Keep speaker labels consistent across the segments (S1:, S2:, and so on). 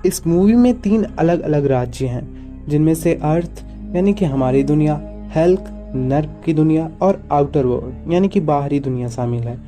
S1: इस मूवी में 3 अलग अलग राज्य हैं, जिनमें से अर्थ यानी कि हमारी दुनिया, हेल्क नर्क की दुनिया और आउटर वर्ल्ड यानी कि बाहरी दुनिया शामिल है।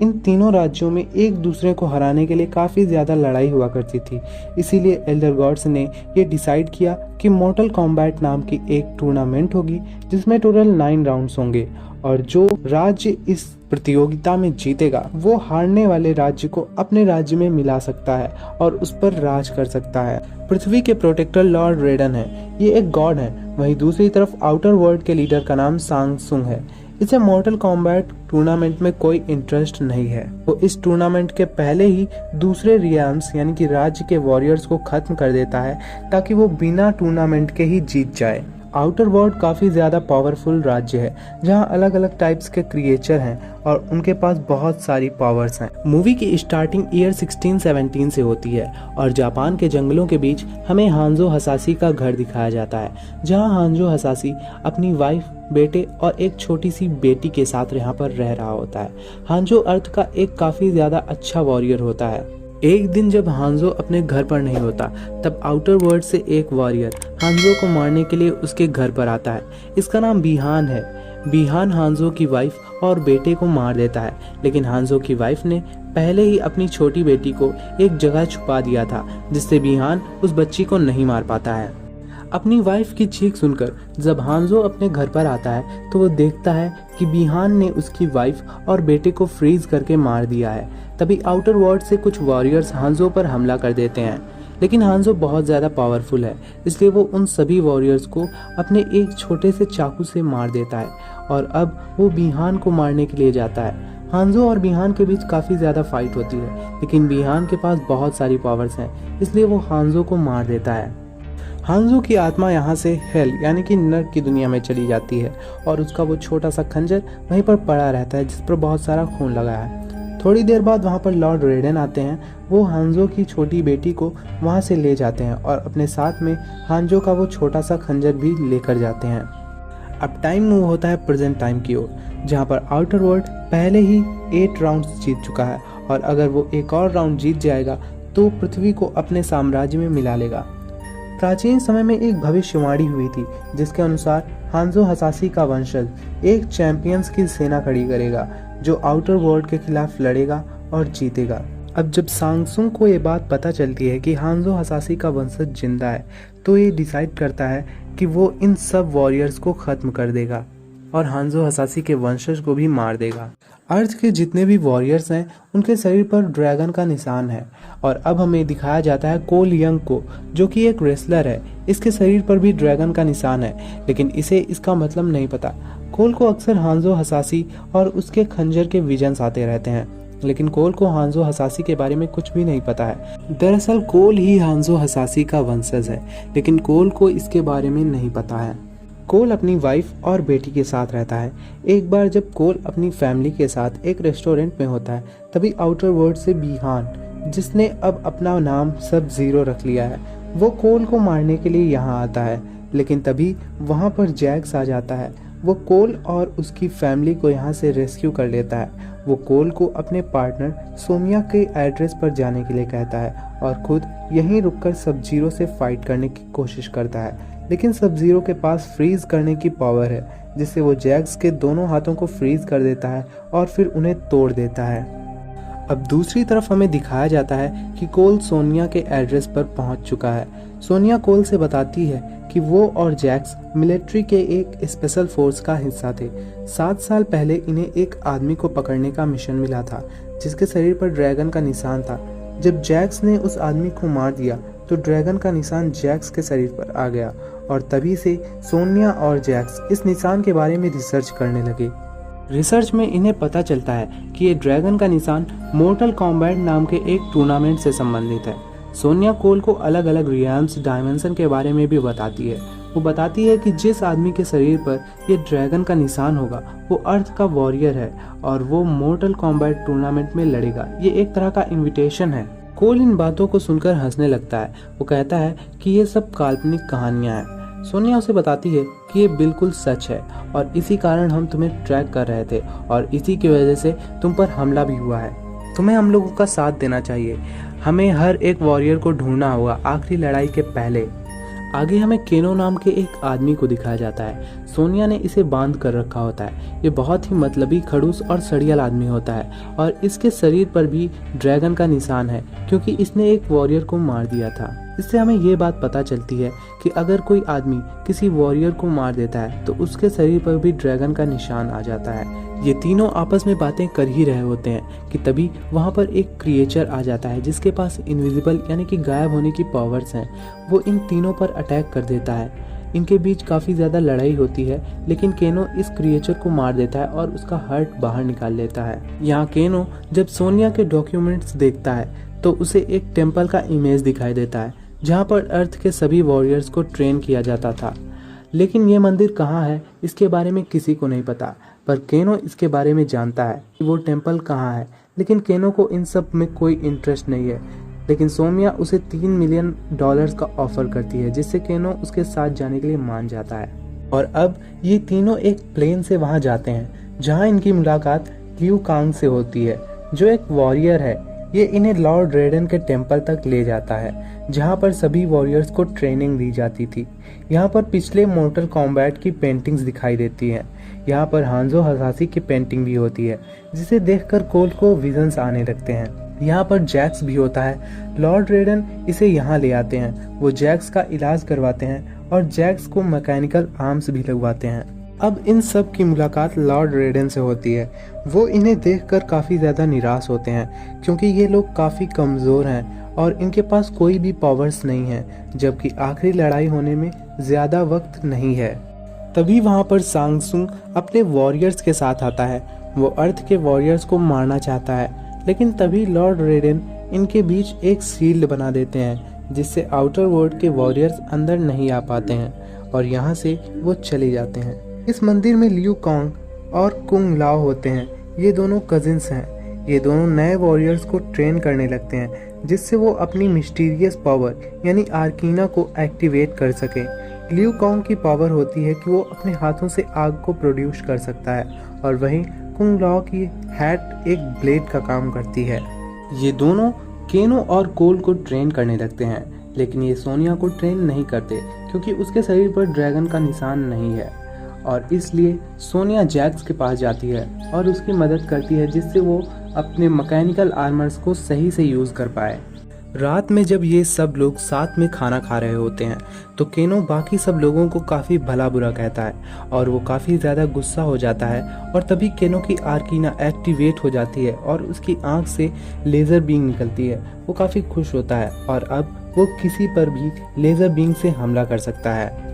S1: इन तीनों राज्यों में एक दूसरे को हराने के लिए काफ़ी ज़्यादा लड़ाई हुआ करती थी। इसीलिए एल्डर गॉड्स ने ये डिसाइड किया कि मॉर्टल कॉम्बैट नाम की एक टूर्नामेंट होगी, जिसमें टोटल 9 राउंड्स होंगे और जो राज्य इस प्रतियोगिता में जीतेगा वो हारने वाले राज्य को अपने राज्य में मिला सकता है और उस पर राज कर सकता है। पृथ्वी के प्रोटेक्टर लॉर्ड रेडन है, ये एक गॉड है। वहीं दूसरी तरफ आउटर वर्ल्ड के लीडर का नाम सांग सुंग है। इसे मॉर्टल कॉम्बैट टूर्नामेंट में कोई इंटरेस्ट नहीं है। वो इस टूर्नामेंट के पहले ही दूसरे रियाम्स यानी कि राज्य के वॉरियर्स को खत्म कर देता है ताकि वो बिना टूर्नामेंट के ही जीत जाए। आउटर वर्ल्ड काफ़ी ज़्यादा पावरफुल राज्य है, जहां अलग अलग टाइप्स के क्रिएचर हैं और उनके पास बहुत सारी पावर्स हैं। मूवी की स्टार्टिंग ईयर 1617 से होती है और जापान के जंगलों के बीच हमें हांजो हसासी का घर दिखाया जाता है, जहां हांजो हसासी अपनी वाइफ, बेटे और एक छोटी सी बेटी के साथ यहाँ पर रह रहा होता है। हांजो अर्थ का एक काफ़ी ज़्यादा अच्छा वॉरियर होता है। एक दिन जब हांजो अपने घर पर नहीं होता, तब आउटर वर्ल्ड से एक वॉरियर हांजो को मारने के लिए उसके घर पर आता है। इसका नाम बिहान है। बिहान हांजो की वाइफ और बेटे को मार देता है, लेकिन हांजो की वाइफ ने पहले ही अपनी छोटी बेटी को एक जगह छुपा दिया था, जिससे बिहान उस बच्ची को नहीं मार पाता है। अपनी वाइफ की चीख सुनकर जब हांजो अपने घर पर आता है तो वो देखता है कि बिहान ने उसकी वाइफ और बेटे को फ्रीज करके मार दिया है। तभी आउटर वर्ल्ड से कुछ वॉरियर्स हांजो पर हमला कर देते हैं, लेकिन हांजो बहुत ज़्यादा पावरफुल है, इसलिए वो उन सभी वॉरियर्स को अपने एक छोटे से चाकू से मार देता है और अब वो बिहान को मारने के लिए जाता है। हांजो और बिहान के बीच काफ़ी ज़्यादा फाइट होती है, लेकिन बिहान के पास बहुत सारी पावर्स हैं, इसलिए वो हांजो को मार देता है। हांजो की आत्मा यहाँ से हेल यानी कि नर्क की दुनिया में चली जाती है और उसका वो छोटा सा खंजर वहीं पर पड़ा रहता है, जिस पर बहुत सारा खून लगा है। थोड़ी देर बाद वहाँ पर लॉर्ड रेडन आते हैं। वो हांजो की छोटी बेटी को वहाँ से ले जाते हैं और अपने साथ में हांजो का वो छोटा सा खंजर भी लेकर जाते हैं। अब टाइम मूव होता है प्रेजेंट टाइम की ओर, जहाँ पर आउटर वर्ल्ड पहले ही 8 राउंड्स जीत चुका है और अगर वो एक और राउंड जीत जाएगा तो पृथ्वी को अपने साम्राज्य में मिला लेगा। प्राचीन समय में एक भविष्यवाणी हुई थी, जिसके अनुसार हांजो हसासी का वंशज एक चैंपियंस की सेना खड़ी करेगा जो आउटर वर्ल्ड के खिलाफ लड़ेगा और जीतेगा। अब जब सांगसुंग को ये बात पता चलती है कि हांजो हसासी का वंशज जिंदा है, तो ये डिसाइड करता है कि वो इन सब वॉरियर्स को खत्म कर देगा और हांजो हसासी के वंशज को भी मार देगा। अर्थ के जितने भी वॉरियर्स हैं उनके शरीर पर ड्रैगन का निशान है और अब हमें दिखाया जाता है कोल यंग को, जो कि एक रेसलर है। इसके शरीर पर भी ड्रैगन का निशान है, लेकिन इसे इसका मतलब नहीं पता। कोल को अक्सर हांजो हसासी और उसके खंजर के विजन्स आते रहते हैं, लेकिन कोल को हांजो हसासी के बारे में कुछ भी नहीं पता है। दरअसल कोल ही हांजो हसासी का वंशज है, लेकिन कोल को इसके बारे में नहीं पता है। कोल अपनी वाइफ और बेटी के साथ रहता है। एक बार जब कोल अपनी फैमिली के साथ एक रेस्टोरेंट में होता है, तभी आउटर वर्ल्ड से बिहान, जिसने अब अपना नाम सब जीरो रख लिया है, वो कोल को मारने के लिए यहाँ आता है। लेकिन तभी वहाँ पर जैक्स आ जाता है। वो कोल और उसकी फैमिली को यहाँ से रेस्क्यू कर लेता है। वो कोल को अपने पार्टनर सोमिया के एड्रेस पर जाने के लिए कहता है और खुद यहीं रुककर सब जीरो से फाइट करने की कोशिश करता है, लेकिन सब जीरो के पास फ्रीज करने की पावर है, जिससे वो जैक्स के दोनों हाथों को फ्रीज कर देता है और फिर उन्हें तोड़ देता है। अब दूसरी तरफ हमें दिखाया जाता है कि कोल सोनिया के एड्रेस पर पहुंच चुका है। सोनिया कोल से बताती है कि वो और जैक्स मिलिट्री के एक स्पेशल फोर्स का हिस्सा थे। 7 साल पहले इन्हें एक आदमी को पकड़ने का मिशन मिला था, जिसके शरीर पर ड्रैगन का निशान था। जब जैक्स ने उस आदमी को मार दिया तो ड्रैगन का निशान जैक्स के शरीर पर आ गया और तभी से सोनिया और जैक्स इस निशान के बारे में रिसर्च करने लगे। रिसर्च में इन्हें पता चलता है कि ये ड्रैगन का निशान मॉर्टल कॉम्बैट नाम के एक टूर्नामेंट से संबंधित है। सोनिया कोल को अलग अलग रियल्म्स डायमेंशन के बारे में भी बताती है। वो बताती है कि जिस आदमी के शरीर पर ये ड्रैगन का निशान होगा वो अर्थ का वॉरियर है और वो मॉर्टल कॉम्बैट टूर्नामेंट में लड़ेगा। ये एक तरह का इन्विटेशन है। कोल इन बातों को सुनकर हंसने लगता है। वो कहता है कि ये सब काल्पनिक कहानियां हैं। सोनिया उसे बताती है कि ये बिल्कुल सच है और इसी कारण हम तुम्हें ट्रैक कर रहे थे और इसी की वजह से तुम पर हमला भी हुआ है। तुम्हें हम लोगों का साथ देना चाहिए। हमें हर एक वॉरियर को ढूंढना होगा आखिरी लड़ाई के पहले। आगे हमें केनो नाम के एक आदमी को दिखाया जाता है। सोनिया ने इसे बांध कर रखा होता है। ये बहुत ही मतलबी, खड़ूस और सड़ियल आदमी होता है और इसके शरीर पर भी ड्रैगन का निशान है क्योंकि इसने एक वॉरियर को मार दिया था। इससे हमें ये बात पता चलती है कि अगर कोई आदमी किसी वॉरियर को मार देता है तो उसके शरीर पर भी ड्रैगन का निशान आ जाता है। ये तीनों आपस में बातें कर ही रहे होते हैं कि तभी वहाँ पर एक क्रिएचर आ जाता है जिसके पास इनविजिबल यानी कि गायब होने की पावर्स हैं। वो इन तीनों पर अटैक कर देता है। इनके बीच काफ़ी ज़्यादा लड़ाई होती है लेकिन केनो इस क्रिएचर को मार देता है और उसका हार्ट बाहर निकाल लेता है। यहाँ केनो जब सोनिया के डॉक्यूमेंट्स देखता है तो उसे एक टेम्पल का इमेज दिखाई देता है जहाँ पर अर्थ के सभी वॉरियर्स को ट्रेन किया जाता था। लेकिन ये मंदिर कहाँ है इसके बारे में किसी को नहीं पता, पर केनो इसके बारे में जानता है कि वो टेम्पल कहाँ है। लेकिन केनो को इन सब में कोई इंटरेस्ट नहीं है। लेकिन सोमिया उसे $3 मिलियन का ऑफर करती है जिससे केनो उसके साथ जाने के लिए मान जाता है। और अब ये तीनों एक प्लेन से वहाँ जाते हैं जहाँ इनकी मुलाकात लियू कांग से होती है जो एक वॉरियर है। ये इन्हें लॉर्ड रेडन के टेम्पल तक ले जाता है जहाँ पर सभी वॉरियर्स को ट्रेनिंग दी जाती थी। यहाँ पर पिछले मोर्टल कॉम्बैट की पेंटिंग्स दिखाई देती हैं। यहाँ पर हांजो हसासी की पेंटिंग भी होती है जिसे देखकर कोल को विजन्स आने लगते हैं। यहाँ पर जैक्स भी होता है। लॉर्ड रेडन इसे यहाँ ले आते हैं। वो जैक्स का इलाज करवाते हैं और जैक्स को मैकेनिकल आर्म्स भी लगवाते हैं। अब इन सब की मुलाकात लॉर्ड रेडन से होती है। वो इन्हें देखकर काफ़ी ज़्यादा निराश होते हैं क्योंकि ये लोग काफ़ी कमज़ोर हैं और इनके पास कोई भी पावर्स नहीं है, जबकि आखिरी लड़ाई होने में ज़्यादा वक्त नहीं है। तभी वहाँ पर सांगसुंग अपने वॉरियर्स के साथ आता है। वो अर्थ के वॉरियर्स को मारना चाहता है लेकिन तभी लॉर्ड रेडन इनके बीच एक शील्ड बना देते हैं जिससे आउटर वर्ल्ड के वॉरियर्स अंदर नहीं आ पाते हैं और यहाँ से वो चले जाते हैं। इस मंदिर में लियू कांग और कुंग लाओ होते हैं। ये दोनों कजिन्स हैं। ये दोनों नए वॉरियर्स को ट्रेन करने लगते हैं जिससे वो अपनी मिस्टीरियस पावर यानी आर्कीना को एक्टिवेट कर सके। लियू कांग की पावर होती है कि वो अपने हाथों से आग को प्रोड्यूस कर सकता है और वहीं कुंग लाओ की हैट एक ब्लेड का काम करती है। ये दोनों केनो और कोल को ट्रेन करने लगते हैं लेकिन ये सोनिया को ट्रेन नहीं करते क्योंकि उसके शरीर पर ड्रैगन का निशान नहीं है और इसलिए सोनिया जैक्स के पास जाती है और उसकी मदद करती है जिससे वो अपने मैकेनिकल आर्मर्स को सही से यूज़ कर पाए। रात में जब ये सब लोग साथ में खाना खा रहे होते हैं तो केनो बाकी सब लोगों को काफ़ी भला बुरा कहता है और वो काफ़ी ज़्यादा गुस्सा हो जाता है और तभी केनो की आर्कीना एक्टिवेट हो जाती है और उसकी आंख से लेज़र बीम निकलती है। वो काफ़ी खुश होता है और अब वो किसी पर भी लेज़र बीम से हमला कर सकता है।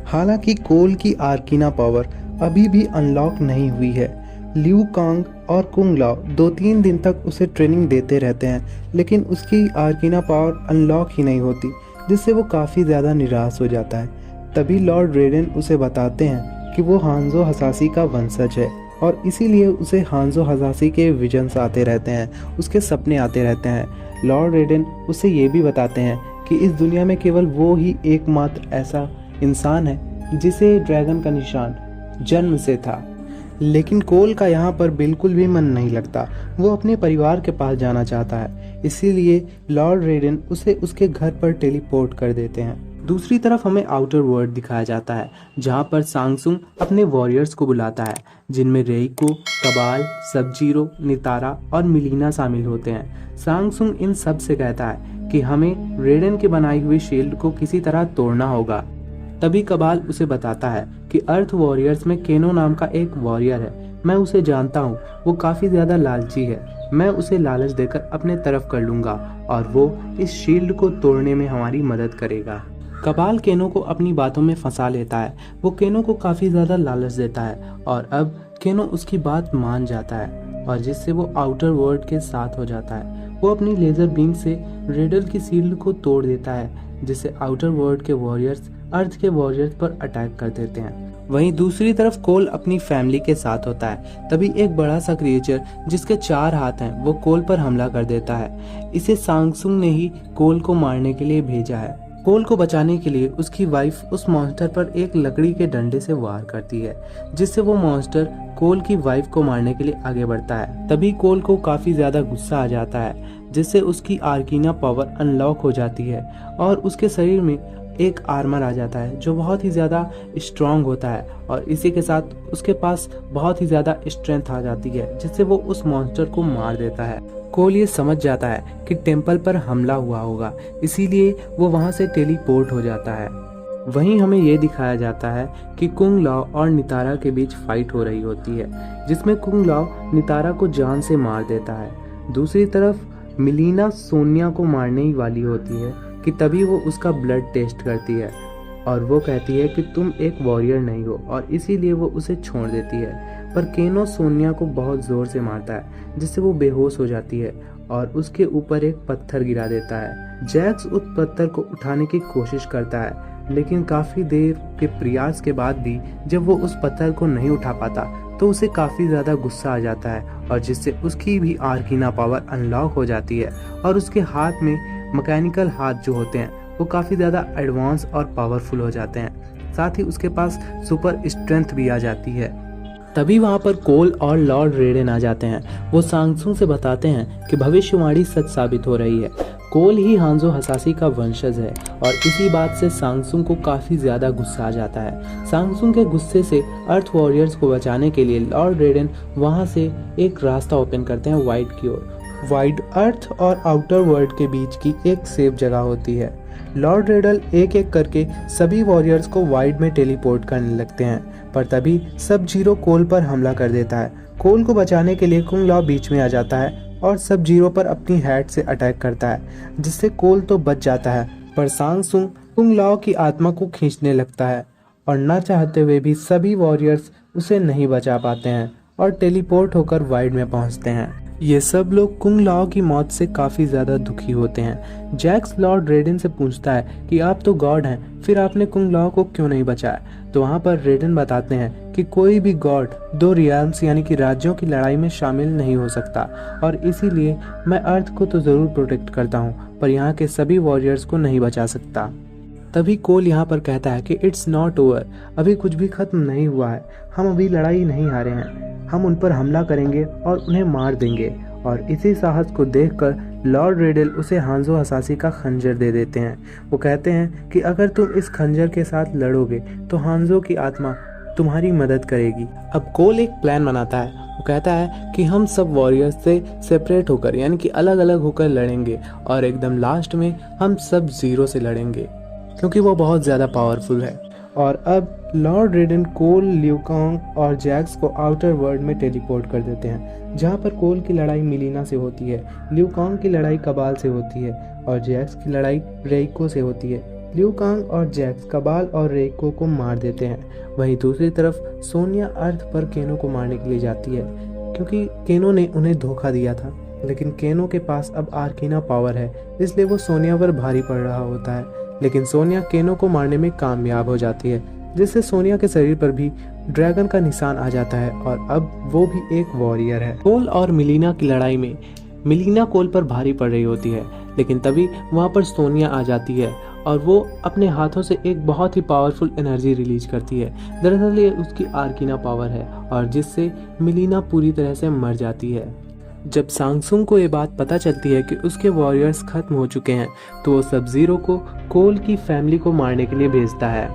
S1: हालांकि कोल की आर्कीना पावर अभी भी अनलॉक नहीं हुई है। लियू कांग और कुंग लाओ 2-3 दिन तक उसे ट्रेनिंग देते रहते हैं लेकिन उसकी आर्कीना पावर अनलॉक ही नहीं होती जिससे वो काफ़ी ज़्यादा निराश हो जाता है। तभी लॉर्ड रेडन उसे बताते हैं कि वो हांजो हसासी का वंशज है और इसीलिए उसे हांजो हसासी के विजन्स आते रहते हैं, उसके सपने आते रहते हैं। लॉर्ड रेडन उसे ये भी बताते हैं कि इस दुनिया में केवल वो ही एकमात्र ऐसा इंसान है जिसे ड्रैगन का निशान जन्म से था। लेकिन कोल का यहाँ पर बिल्कुल भी मन नहीं लगता। वो अपने परिवार के पास जाना चाहता है, इसीलिए लॉर्ड रेडन उसे उसके घर पर टेलीपोर्ट कर देते हैं। दूसरी तरफ हमें आउटर वर्ल्ड दिखाया जाता है जहाँ पर सांगसुंग अपने वॉरियर्स को बुलाता है जिनमें रेइको, कबाल, सब-जीरो, नितारा और मिलीना शामिल होते हैं। सांगसुंग इन सब से कहता है कि हमें रेडन के बनाई हुई शील्ड को किसी तरह तोड़ना होगा। तभी कबाल उसे बताता है कि अर्थ वॉरियर्स में केनो नाम का एक वॉरियर है। मैं उसे जानता हूँ, वो काफ़ी ज़्यादा लालची है। मैं उसे लालच देकर अपने तरफ कर लूँगा और वो इस शील्ड को तोड़ने में हमारी मदद करेगा। कबाल केनो को अपनी बातों में फंसा लेता है। वो केनो को काफ़ी ज़्यादा लालच देता है और अब केनो उसकी बात मान जाता है और जिससे वो आउटर वर्ल्ड के साथ हो जाता है। वो अपनी लेज़र बीम से रेडल की शील्ड को तोड़ देता है जिससे आउटर वर्ल्ड के वॉरियर्स अर्थ के वॉरियर्स पर अटैक कर देते हैं। वहीं दूसरी तरफ कोल अपनी फैमिली के साथ होता है। तभी एक बड़ा सा क्रिएचर जिसके 4 हाथ हैं वो कोल पर हमला कर देता है। इसे सांगसुंग ने ही कोल को मारने के लिए भेजा है। कोल को बचाने के लिए उसकी वाइफ उस मॉन्स्टर पर एक लकड़ी के डंडे से वार करती है जिससे वो मॉन्स्टर कोल की वाइफ को मारने के लिए आगे बढ़ता है। तभी कोल को काफी ज्यादा गुस्सा आ जाता है। जिससे उसकी आर्कीना पावर अनलॉक हो जाती है और उसके शरीर में एक आर्मर आ जाता है जो बहुत ही ज़्यादा स्ट्रांग होता है और इसी के साथ उसके पास बहुत ही ज़्यादा स्ट्रेंथ आ जाती है जिससे वो उस मॉन्स्टर को मार देता है। कोल ये समझ जाता है कि टेम्पल पर हमला हुआ होगा, इसीलिए वो वहाँ से टेलीपोर्ट हो जाता है। वहीं हमें ये दिखाया जाता है कि कुंग लाओ और नितारा के बीच फाइट हो रही होती है, जिसमें कुंग लाओ नितारा को जान से मार देता है। दूसरी तरफ मिलीना सोनिया को मारने ही वाली होती है कि तभी वो उसका ब्लड टेस्ट करती है और वो कहती है कि तुम एक वॉरियर नहीं हो और इसीलिए वो उसे छोड़ देती है। पर केनो सोनिया को बहुत ज़ोर से मारता है जिससे वो बेहोश हो जाती है और उसके ऊपर एक पत्थर गिरा देता है। जैक्स उस पत्थर को उठाने की कोशिश करता है लेकिन काफ़ी देर के प्रयास के बाद भी जब वो उस पत्थर को नहीं उठा पाता तो उसे काफ़ी ज़्यादा गुस्सा आ जाता है और जिससे उसकी भी आर्कीना पावर अनलॉक हो जाती है और उसके हाथ में मैकेनिकल हाथ जो होते हैं वो काफ़ी ज़्यादा एडवांस और पावरफुल हो जाते हैं। साथ ही उसके पास सुपर स्ट्रेंथ भी आ जाती है। तभी वहाँ पर कोल और लॉर्ड रेडन आ जाते हैं। वो सांगसुंग से बताते हैं कि भविष्यवाणी सच साबित हो रही है, कोल ही हांजो हसासी का वंशज है और इसी बात से सांगसुंग को काफ़ी ज़्यादा गुस्सा आ जाता है। सांगसुंग के गुस्से से अर्थ वॉरियर्स को बचाने के लिए लॉर्ड रेडन वहाँ से एक रास्ता ओपन करते हैं वाइड की ओर। वाइड अर्थ और आउटर वर्ल्ड के बीच की एक सेफ जगह होती है। लॉर्ड रेडल एक एक करके सभी वॉरियर्स को वाइड में टेलीपोर्ट करने लगते हैं, पर तभी सब जीरो कोल पर हमला कर देता है। कोल को बचाने के लिए कुंग लाओ बीच में आ जाता है और सब जीरो पर अपनी हैट से अटैक करता है जिससे कोल तो बच जाता है, पर सांगसुंग कुंग लाओ की आत्मा को खींचने लगता है और न चाहते हुए भी सभी वॉरियर्स उसे नहीं बचा पाते हैं और टेलीपोर्ट होकर वाइड में पहुंचते हैं। ये सब लोग कुंग लाओ की मौत से काफ़ी ज़्यादा दुखी होते हैं। जैक्स लॉर्ड रेडन से पूछता है कि आप तो गॉड हैं, फिर आपने कुंग लाओ को क्यों नहीं बचाया? तो वहाँ पर रेडन बताते हैं कि कोई भी गॉड दो रियाल्म्स यानी कि राज्यों की लड़ाई में शामिल नहीं हो सकता और इसीलिए मैं अर्थ को तो ज़रूर प्रोटेक्ट करता हूँ पर यहाँ के सभी वॉरियर्स को नहीं बचा सकता। तभी कोल यहाँ पर कहता है कि इट्स नॉट ओवर, अभी कुछ भी खत्म नहीं हुआ है, हम अभी लड़ाई नहीं हारे हैं, हम उन पर हमला करेंगे और उन्हें मार देंगे। और इसी साहस को देखकर लॉर्ड रेडल उसे हांजो हसासी का खंजर दे देते हैं। वो कहते हैं कि अगर तुम इस खंजर के साथ लड़ोगे तो हांजो की आत्मा तुम्हारी मदद करेगी। अब कोल एक प्लान बनाता है। वो कहता है कि हम सब वॉरियर्स से सेपरेट होकर यानी कि अलग अलग होकर लड़ेंगे और एकदम लास्ट में हम सब जीरो से लड़ेंगे क्योंकि वो बहुत ज़्यादा पावरफुल है। और अब लॉर्ड रेडन कोल, ल्यूकांग और जैक्स को आउटर वर्ल्ड में टेलीपोर्ट कर देते हैं, जहां पर कोल की लड़ाई मिलीना से होती है, ल्यूकांग की लड़ाई कबाल से होती है और जैक्स की लड़ाई रेइको से होती है। ल्यूकांग और जैक्स कबाल और रेइको को मार देते हैं। वहीं दूसरी तरफ सोनिया अर्थ पर केनो को मारने के लिए जाती है क्योंकि केनो ने उन्हें धोखा दिया था, लेकिन केनो के पास अब आर्कीना पावर है इसलिए वो सोनिया पर भारी पड़ रहा होता है। लेकिन सोनिया केनो को मारने में कामयाब हो जाती है जिससे सोनिया के शरीर पर भी ड्रैगन का निशान आ जाता है और अब वो भी एक वॉरियर है। कोल और मिलीना की लड़ाई में मिलीना कोल पर भारी पड़ रही होती है, लेकिन तभी वहाँ पर सोनिया आ जाती है और वो अपने हाथों से एक बहुत ही पावरफुल एनर्जी रिलीज करती है। दरअसल ये उसकी आर्कीना पावर है और जिससे मिलीना पूरी तरह से मर जाती है। जब सांगसुंग को ये बात पता चलती है कि उसके वॉरियर्स खत्म हो चुके हैं तो वो सब जीरो को कोल की फैमिली को मारने के लिए भेजता है।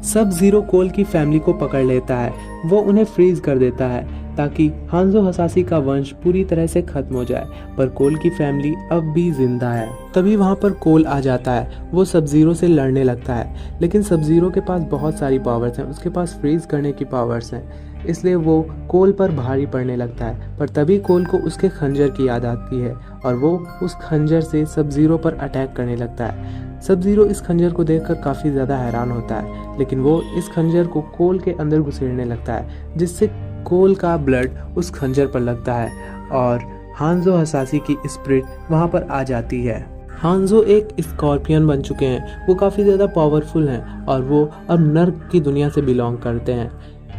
S1: सब जीरो कोल की फैमिली को पकड़ लेता है, वो उन्हें फ्रीज कर देता है ताकि हांजो हसासी का वंश पूरी तरह से खत्म हो जाए, पर कोल की फैमिली अब भी जिंदा है। तभी वहाँ पर कोल आ जाता है, वो सब जीरो से लड़ने लगता है, लेकिन सब जीरो के पास बहुत सारी पावर्स हैं, उसके पास फ्रीज करने की पावर्स हैं, इसलिए वो कोल पर भारी पड़ने लगता है। पर तभी कोल को उसके खंजर की याद आती है और वो उस खंजर से सब जीरो पर अटैक करने लगता है। सब जीरो इस खंजर को देखकर काफ़ी ज़्यादा हैरान होता है, लेकिन वो इस खंजर को कोल के अंदर घुसेड़ने लगता है जिससे कोल का ब्लड उस खंजर पर लगता है और हांजो हसासी की स्पिरिट वहाँ पर आ जाती है। हांजो एक स्कॉर्पियन बन चुके हैं, वो काफ़ी ज़्यादा पावरफुल हैं और वो अब नर्क की दुनिया से बिलोंग करते हैं।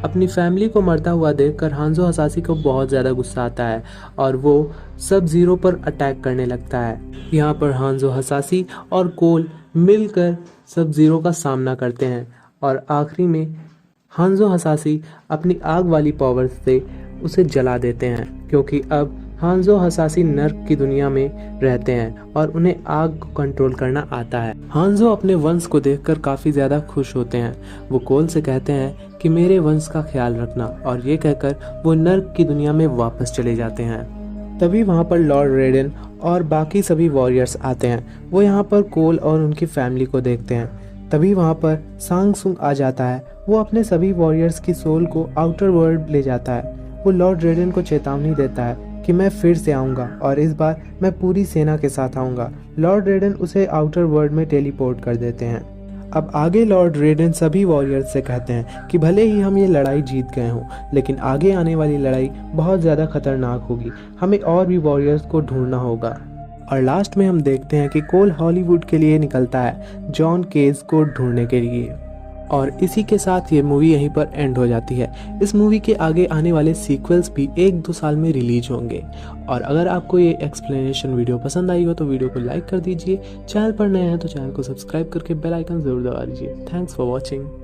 S1: अपनी फैमिली को मरता हुआ देखकर हांजो हसासी को बहुत ज़्यादा गुस्सा आता है और वो सब जीरो पर अटैक करने लगता है। यहाँ पर हांजो हसासी और कोल मिलकर सब जीरो का सामना करते हैं और आखिरी में हांजो हसासी अपनी आग वाली पावर से उसे जला देते हैं क्योंकि अब हांजो हसासी नर्क की दुनिया में रहते हैं और उन्हें आग को कंट्रोल करना आता है। हांजो अपने वंश को देखकर काफी ज्यादा खुश होते हैं। वो कोल से कहते हैं कि मेरे वंश का ख्याल रखना, और ये कहकर वो नर्क की दुनिया में वापस चले जाते हैं। तभी वहाँ पर लॉर्ड रेडन और बाकी सभी वॉरियर्स आते हैं। वो यहाँ पर कोल और उनकी फैमिली को देखते हैं। तभी वहाँ पर सांग सुंग आ जाता है। वो अपने सभी वॉरियर्स की सोल को आउटर वर्ल्ड ले जाता है। वो लॉर्ड रेडन को चेतावनी देता है कि मैं फिर से आऊँगा और इस बार मैं पूरी सेना के साथ आऊँगा। लॉर्ड रेडन उसे आउटर वर्ल्ड में टेलीपोर्ट कर देते हैं। अब आगे लॉर्ड रेडन सभी वॉरियर्स से कहते हैं कि भले ही हम ये लड़ाई जीत गए हों, लेकिन आगे आने वाली लड़ाई बहुत ज़्यादा खतरनाक होगी। हमें और भी वॉरियर्स को ढूंढना होगा। और लास्ट में हम देखते हैं कि कोल हॉलीवुड के लिए निकलता है जॉन केज को ढूंढने के लिए। और इसी के साथ ये मूवी यहीं पर एंड हो जाती है। इस मूवी के आगे आने वाले सीक्वल्स भी 1-2 साल में रिलीज होंगे। और अगर आपको ये एक्सप्लेनेशन वीडियो पसंद आई हो तो वीडियो को लाइक कर दीजिए। चैनल पर नए हैं तो चैनल को सब्सक्राइब करके बेल आइकन जरूर दबा दीजिए। Thanks for watching.